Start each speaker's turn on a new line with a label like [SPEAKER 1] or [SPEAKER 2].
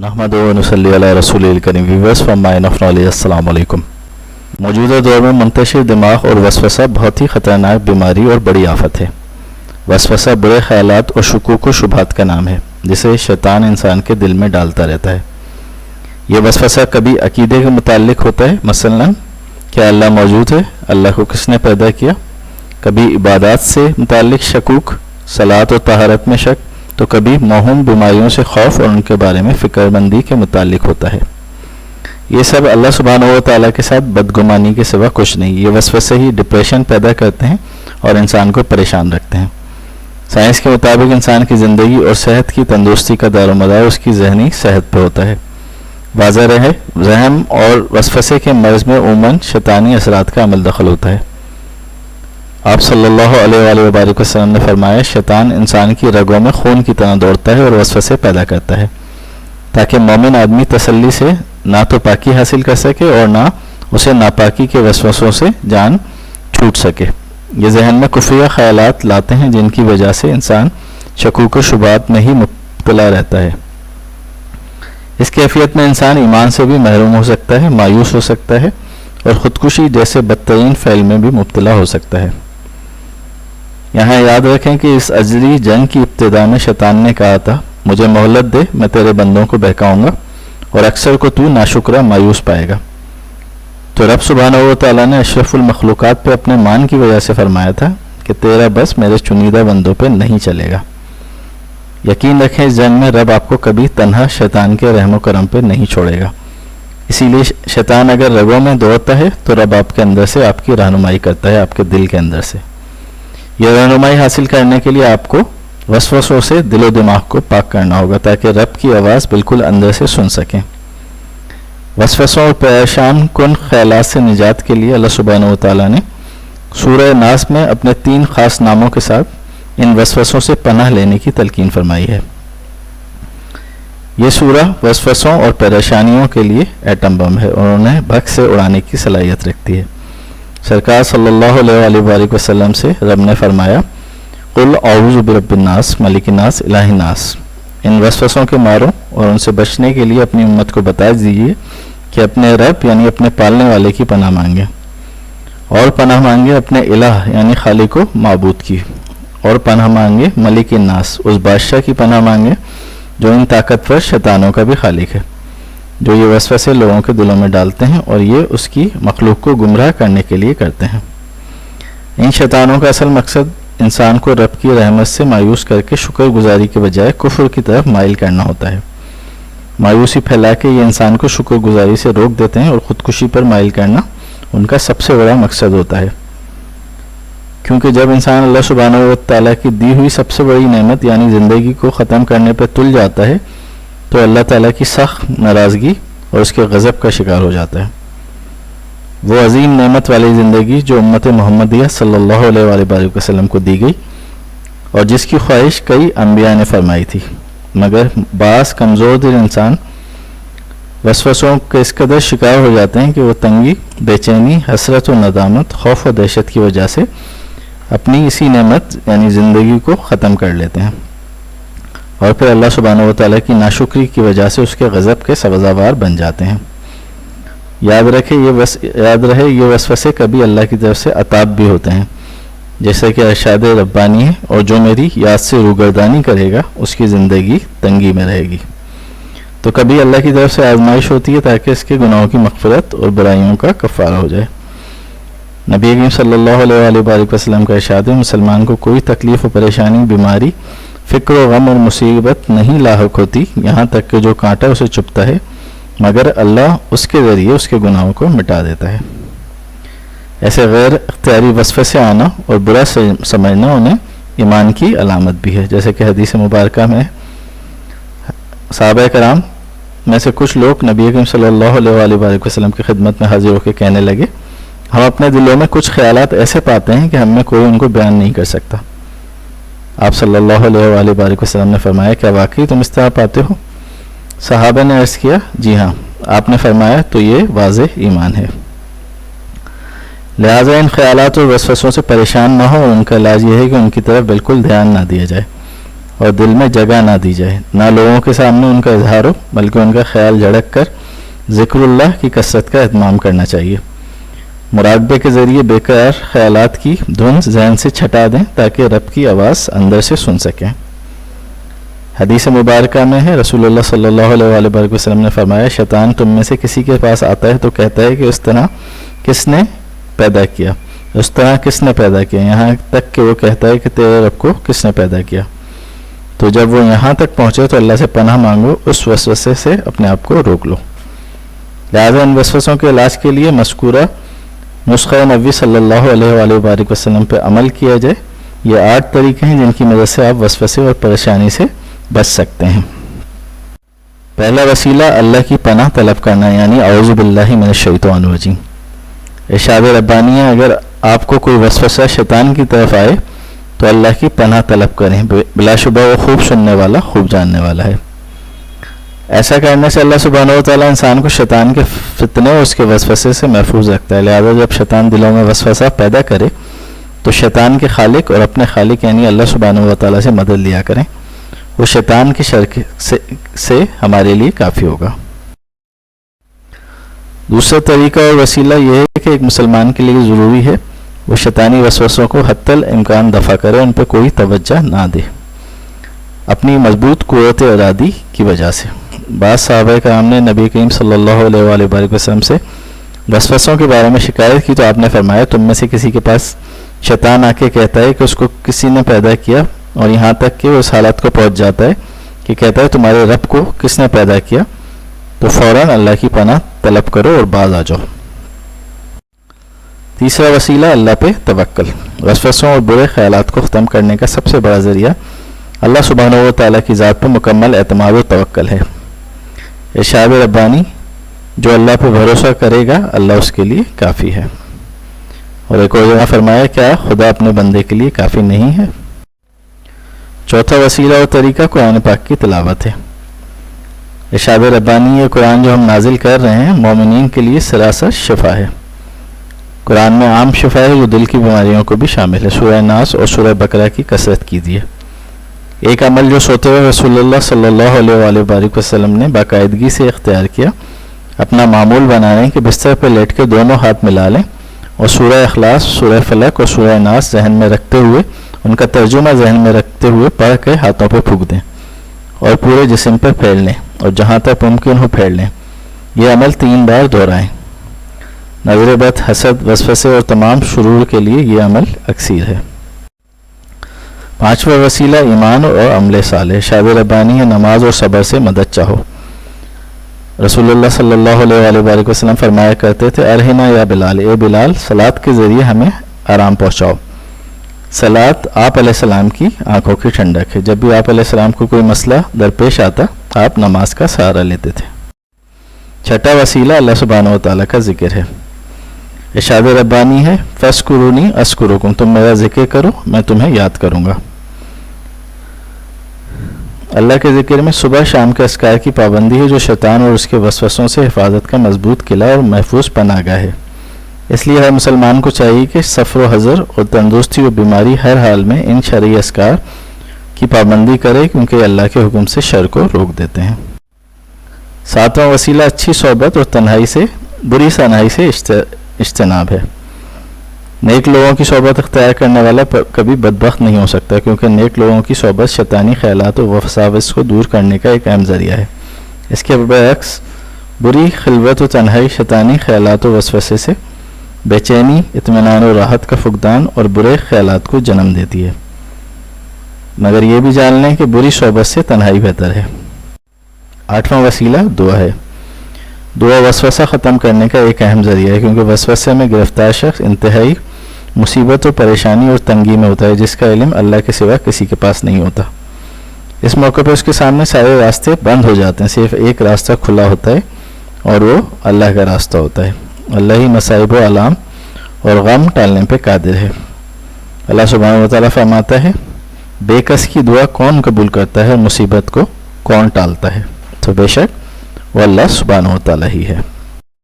[SPEAKER 1] नहमदु व नसल्ली अला रसूलिल करीम। व्यूअर्स फ्रॉम माय नफ नॉलेज, अस्सलाम वालेकुम। मौजूदा दौर में मुंतशिर दिमाग और वसवसा बहुत ही ख़तरनाक बीमारी और बड़ी आफत है। वसवसा बुरे ख्यालात और शुकूक व शुबहात का नाम है जिसे शैतान इंसान के दिल में डालता रहता है। ये वसवसा कभी अकीदे के मुताल्लिक होता है, मसलन क्या अल्लाह मौजूद है, अल्लाह को किसने पैदा किया। कभी इबादत से मुताल्लिक शकूक, सलात और तहारत में शक, तो कभी मौहूम बीमारियों से खौफ और उनके बारे में फ़िक्रमंदी के मुताल्लिक होता है। ये सब अल्लाह सुब्हानहू व तआला के साथ बदगुमानी के सिवा कुछ नहीं। ये वसवसे ही डिप्रेशन पैदा करते हैं और इंसान को परेशान रखते हैं। साइंस के मुताबिक इंसान की ज़िंदगी और सेहत की तंदुरुस्ती का दारोमदार उसकी जहनी सेहत पर होता है। वाज़ह रहे, ज़हम और वसवसे के मर्ज़ में उमूमन शैतानी असरात का अमल दखल होता है। आप सल्लल्लाहु अलैहि वसल्लम ने फरमाया, शैतान इंसान की रगों में खून की तरह दौड़ता है और वसवसे पैदा करता है ताकि मोमिन आदमी तसल्ली से ना तो पाकी हासिल कर सके और ना उसे नापाकी के वसवसों से जान छूट सके। ये जहन में कुफरिया ख्यालात लाते हैं जिनकी वजह से इंसान शकूक व शुबहात में ही मुब्तला रहता है। इस कैफियत में इंसान ईमान से भी महरूम हो सकता है, मायूस हो सकता है और ख़ुदकुशी जैसे बदतरीन फ़ैल में भी मुब्तला हो सकता है। यहाँ याद रखें कि इस अजली जंग की इब्तिदा में शैतान ने कहा था, मुझे मोहलत दे, मैं तेरे बंदों को बहकाऊंगा और अक्सर को तू नाशुक्रा मायूस पाएगा। तो रब सुब्हानहू व तआला ने अशरफुल मखलूक़ात पे अपने मान की वजह से फरमाया था कि तेरा बस मेरे चुनीदा बंदों पे नहीं चलेगा। यकीन रखें, इस जंग में रब आपको कभी तन्हा शैतान के रहम करम पे नहीं छोड़ेगा। इसीलिए शैतान अगर रगों में दौड़ता है तो रब आपके अंदर से आपकी रहनुमाई करता है, आपके दिल के अंदर से। यह रहनुमाई हासिल करने के लिए आपको वसवसों से दिलो दिमाग को पाक करना होगा ताकि रब की आवाज़ बिल्कुल अंदर से सुन सकें। वसवसों और परेशान कुन ख्यालात से निजात के लिए अल्लाह सुब्हानहू व तआला ने सूरह नास में अपने 3 ख़ास नामों के साथ इन वसवसों से पनाह लेने की तलकीन फरमाई है। ये सूरह वसवसों और परेशानियों के लिए एटम बम है और उन्हें भग से उड़ाने की सलाहियत रखती है। सरकार सल्लल्लाहु अलैहि वसल्लम से रब ने फरमाया, कुल औज़ु बिरब्बिन नास मलिकिन नास इलाहिन नास। इन वसवसों के मारों और उनसे बचने के लिए अपनी उम्मत को बता दीजिए कि अपने रब यानी अपने पालने वाले की पनाह मांगे और पनाह मांगे अपने इलाह यानी खालिक व माबूद की, और पनाह मांगे मलिकिन नास, उस बादशाह की पनाह मांगे जो इन ताकतवर शैतानों का भी खालिक है, जो ये वसवसे लोगों के दिलों में डालते हैं और ये उसकी मखलूक को गुमराह करने के लिए करते हैं। इन शैतानों का असल मकसद इंसान को रब की रहमत से मायूस करके शुक्रगुजारी के बजाय कुफ्र की तरफ माइल करना होता है। मायूसी फैला के ये इंसान को शुक्रगुजारी से रोक देते हैं और ख़ुदकुशी पर माइल करना उनका सबसे बड़ा मकसद होता है। क्योंकि जब इंसान अल्लाह सुब्हानहू व तआला की दी हुई सबसे बड़ी नेमत यानी ज़िंदगी को ख़त्म करने पर तुल जाता है तो अल्लाह ताला की सख्त नाराज़गी और उसके गज़ब का शिकार हो जाता है। वो अजीम नेमत वाली ज़िंदगी जो उम्मत मुहम्मदिया सल्लल्लाहु अलैहि वसल्लम को दी गई और जिसकी ख्वाहिश कई अम्बिया ने फरमाई थी, मगर बास कमज़ोर दिल इंसान वसवसों के इस कदर शिकार हो जाते हैं कि वो तंगी, बेचैनी, हसरत और नदामत, खौफ और दहशत की वजह से अपनी इसी नेमत यानी ज़िंदगी को ख़त्म कर लेते हैं और फिर अल्लाह सुब्हानहू व तआला की नाशुक्री की वजह से उसके गज़ब के सज़ावार बन जाते हैं। याद रहे ये वसवसे कभी अल्लाह की तरफ से अताब भी होते हैं, जैसे कि अरशाद रब्बानी है, और जो मेरी याद से रूगर्दानी करेगा उसकी ज़िंदगी तंगी में रहेगी। तो कभी अल्लाह की तरफ से आजमाइश होती है ताकि इसके गुनाहों की मग़फ़िरत और बुराइयों का कफ़ारा हो जाए। नबी करीम सल्लल्लाहु अलैहि वसल्लम का इरशाद है, मुसलमान को कोई तकलीफ़ और परेशानी, बीमारी, फ़िक्र व गम और मुसीबत नहीं लाहक होती, यहाँ तक कि जो कांटा उसे चुभता है, मगर अल्लाह उसके ज़रिए उसके गुनाहों को मिटा देता है। ऐसे गैर इख्तियारी वसवसे आना और बुरा समझना उन्हें ईमान की अलामत भी है। जैसे कि हदीस मुबारका में सहाबा कराम में से कुछ लोग नबी करीम सल्लल्लाहु अलैहि वसल्लम की खिदमत में हाजिर होकर कहने लगे, हम अपने दिलों में कुछ ख्यालात ऐसे पाते हैं कि हम में कोई उनको बयान नहीं कर सकता। आप सल्लल्लाहु अलैहि वसल्लम ने फरमाया, क्या वाकई तुम इस तरह पाते हो? सहाबा ने अर्ज़ किया, जी हाँ। आपने फरमाया, तो ये वाज़ेह ईमान है। लिहाजा इन ख्यालात और वसवसों से परेशान ना हो और उनका इलाज ये है कि उनकी तरफ बिल्कुल ध्यान ना दिया जाए اور دل میں جگہ نہ دی جائے، نہ لوگوں کے سامنے ان کا اظہار ہو بلکہ ان کا خیال جھڑک کر ذکر اللہ کی کثرت کا اہتمام کرنا چاہیے۔ مراقبے کے ذریعے بیکار خیالات کی دھن ذہن سے چھٹا دیں تاکہ رب کی آواز اندر سے سن سکیں۔ حدیث مبارکہ میں ہے، رسول اللہ صلی اللہ علیہ وآلہ وسلم نے فرمایا، شیطان تم میں سے کسی کے پاس آتا ہے تو کہتا ہے کہ اس طرح کس نے پیدا کیا، اس طرح کس نے پیدا کیا، یہاں تک کہ وہ کہتا ہے کہ تیرے رب کو کس نے پیدا کیا۔ تو جب وہ یہاں تک پہنچے تو اللہ سے پناہ مانگو، اس وسوسے سے اپنے آپ کو روک لو۔ لہٰذا ان وسوسوں کے علاج کے لیے مذکورہ نسخہ نبوی صلی اللہ علیہ وآلہ وسلم پہ عمل کیا جائے۔ یہ 8 طریقے ہیں جن کی مدد سے آپ وسوسے اور پریشانی سے بچ سکتے ہیں۔ پہلا وسیلہ اللہ کی پناہ طلب کرنا، یعنی اعوذ باللہ من الشیطان الرجیم۔ ارشاد ربانی ہے، اگر آپ کو کوئی وسوسہ شیطان کی طرف آئے تو اللہ کی پناہ طلب کریں، بلا شبہ وہ خوب سننے والا، خوب جاننے والا ہے۔ ایسا کرنے سے اللہ سبحانہ و تعالیٰ انسان کو شیطان کے فتنے اور اس کے وسوسے سے محفوظ رکھتا ہے۔ لہذا جب شیطان دلوں میں وسوسہ پیدا کرے تو شیطان کے خالق اور اپنے خالق یعنی اللہ سبحانہ و تعالیٰ سے مدد لیا کریں، وہ شیطان کی شر سے ہمارے لیے کافی ہوگا۔ دوسرا طریقہ اور وسیلہ یہ ہے کہ ایک مسلمان کے لیے ضروری ہے وہ شیطانی وسوسوں کو حتی الامکان دفع کرے، ان پہ کوئی توجہ نہ دے، اپنی مضبوط قوت ارادی کی وجہ سے۔ بعض صحابہ کرام نے نبی کریم صلی اللہ علیہ وآلہ وسلم سے وسوسوں کے بارے میں شکایت کی تو آپ نے فرمایا، تم میں سے کسی کے پاس شیطان آ کے کہتا ہے کہ اس کو کسی نے پیدا کیا، اور یہاں تک کہ وہ اس حالت کو پہنچ جاتا ہے کہ کہتا ہے تمہارے رب کو کس نے پیدا کیا، تو فوراً اللہ کی پناہ طلب کرو اور باز آ جاؤ۔ تیسرا وسیلہ اللہ پہ توکل۔ وسوسوں اور برے خیالات کو ختم کرنے کا سب سے بڑا ذریعہ اللہ سبحانہ و تعالیٰ کی ذات پر مکمل اعتماد و توکل ہے۔ ارشاد ربانی، جو اللہ پہ بھروسہ کرے گا اللہ اس کے لیے کافی ہے۔ اور ایک اور جگہ فرمایا، کیا خدا اپنے بندے کے لیے کافی نہیں ہے؟ چوتھا وسیلہ اور طریقہ قرآن پاک کی تلاوت ہے۔ ارشاد ربانی، یہ قرآن جو ہم نازل کر رہے ہیں مومنین کے لیے سراسر شفا ہے۔ قرآن میں عام شفا ہے جو دل کی بیماریوں کو بھی شامل ہے۔ سورہ ناس اور سورہ بقرہ کی کثرت کیجیے۔ ایک عمل جو سوتے ہوئے رسول اللہ صلی اللہ علیہ وآلہ وسلم نے باقاعدگی سے اختیار کیا، اپنا معمول بنائیں کہ بستر پر لیٹ کے دونوں ہاتھ ملا لیں اور سورہ اخلاص، سورہ فلق اور سورہ ناس ذہن میں رکھتے ہوئے، ان کا ترجمہ ذہن میں رکھتے ہوئے پڑھ کے ہاتھوں پہ پھونک دیں اور پورے جسم پر پھیر لیں اور جہاں تک ممکن ہو پھیر لیں۔ یہ عمل 3 بار دہرائیں۔ نظر بد، حسد، وسوسے اور تمام شرور کے لیے یہ عمل اکثیر ہے۔ پانچواں وسیلہ ایمان اور عمل صالح۔ شاد ربانی ہے، نماز اور صبر سے مدد چاہو۔ رسول اللہ صلی اللہ علیہ وآلہ وسلم فرمایا کرتے تھے، ارہنا یا بلال، اے بلال صلاۃ کے ذریعے ہمیں آرام پہنچاؤ۔ صلاۃ آپ علیہ السلام کی آنکھوں کی ٹھنڈک ہے۔ جب بھی آپ علیہ السلام کو کوئی مسئلہ درپیش آتا آپ نماز کا سہارا لیتے تھے۔ چھٹا وسیلہ اللہ سبحانہ و تعالیٰ کا ذکر ہے۔ ارشاد ربانی ہے، فاذکرونی اذکرکم، تم میرا ذکر کرو میں تمہیں یاد کروں گا۔ اللہ کے ذکر میں صبح شام کے اذکار کی پابندی ہے جو شیطان اور اس کے وسوسوں سے حفاظت کا مضبوط قلعہ اور محفوظ پناہ گاہ ہے۔ اس لیے ہر مسلمان کو چاہیے کہ سفر و حضر اور تندرستی و بیماری ہر حال میں ان شرعی اذکار کی پابندی کرے، کیونکہ اللہ کے حکم سے شر کو روک دیتے ہیں۔ ساتواں وسیلہ اچھی صحبت اور تنہائی سے، بری تنہائی سے اجتناب ہے۔ نیک لوگوں کی صحبت اختیار کرنے والا کبھی بدبخت نہیں ہو سکتا، کیونکہ نیک لوگوں کی صحبت شیطانی خیالات و وساوس کو دور کرنے کا ایک اہم ذریعہ ہے۔ اس کے برعکس بری خلوت و تنہائی شیطانی خیالات و وسوسے سے بے چینی، اطمینان و راحت کا فقدان اور برے خیالات کو جنم دیتی ہے۔ مگر یہ بھی جان لیں کہ بری صحبت سے تنہائی بہتر ہے۔ آٹھواں وسیلہ دعا ہے۔ دعا وسوسہ ختم کرنے کا ایک اہم ذریعہ ہے، کیونکہ وسوسے میں گرفتار شخص انتہائی مصیبت و پریشانی اور تنگی میں ہوتا ہے، جس کا علم اللہ کے سوا کسی کے پاس نہیں ہوتا۔ اس موقع پہ اس کے سامنے سارے راستے بند ہو جاتے ہیں، صرف ایک راستہ کھلا ہوتا ہے اور وہ اللہ کا راستہ ہوتا ہے۔ اللہ ہی مصائب و علام اور غم ٹالنے پہ قادر ہے۔ اللہ سبحانہ و تعالیٰ فرماتا ہے، بے کس کی دعا کون قبول کرتا ہے اور مصیبت کو کون ٹالتا ہے؟ تو بے شک وہ اللہ سبحانہ و تعالیٰ ہی ہے۔